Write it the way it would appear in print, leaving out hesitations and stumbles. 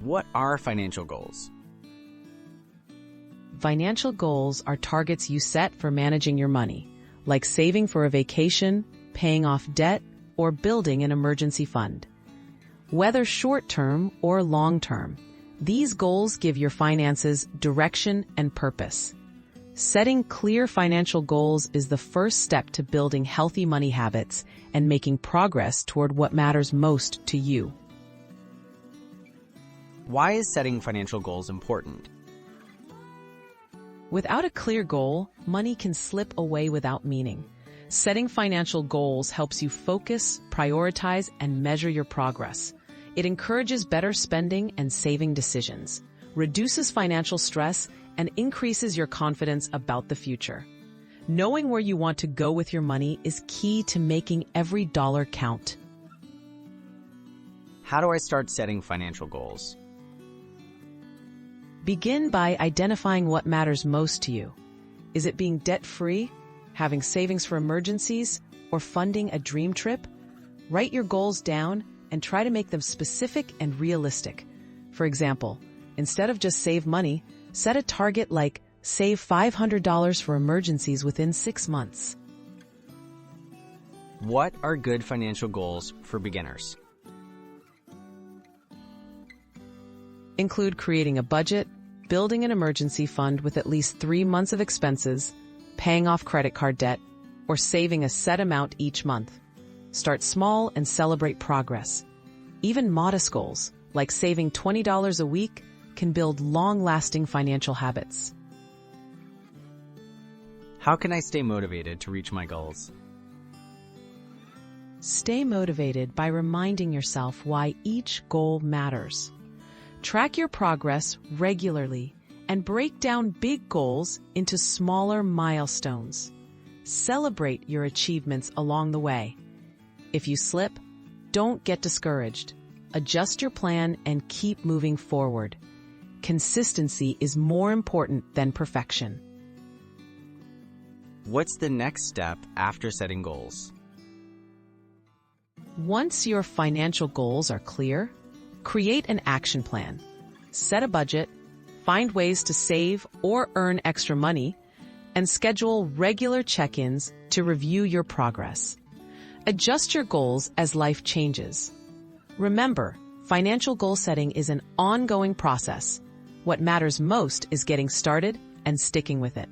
What are financial goals? Financial goals are targets you set for managing your money, like saving for a vacation, paying off debt, or building an emergency fund. Whether short-term or long-term, these goals give your finances direction and purpose. Setting clear financial goals is the first step to building healthy money habits and making progress toward what matters most to you. Why is setting financial goals important? Without a clear goal, money can slip away without meaning. Setting financial goals helps you focus, prioritize, and measure your progress. It encourages better spending and saving decisions, reduces financial stress, and increases your confidence about the future. Knowing where you want to go with your money is key to making every dollar count. How do I start setting financial goals? Begin by identifying what matters most to you. Is it being debt-free, having savings for emergencies, or funding a dream trip? Write your goals down and try to make them specific and realistic. For example, instead of just save money, set a target like save $500 for emergencies within 6 months. What are good financial goals for beginners? Include creating a budget, building an emergency fund with at least 3 months of expenses, paying off credit card debt, or saving a set amount each month. Start small and celebrate progress. Even modest goals, like saving $20 a week, can build long-lasting financial habits. How can I stay motivated to reach my goals? Stay motivated by reminding yourself why each goal matters. Track your progress regularly and break down big goals into smaller milestones. Celebrate your achievements along the way. If you slip, don't get discouraged. Adjust your plan and keep moving forward. Consistency is more important than perfection. What's the next step after setting goals? Once your financial goals are clear, create an action plan. Set a budget, find ways to save or earn extra money, and schedule regular check-ins to review your progress. Adjust your goals as life changes. Remember, financial goal setting is an ongoing process. What matters most is getting started and sticking with it.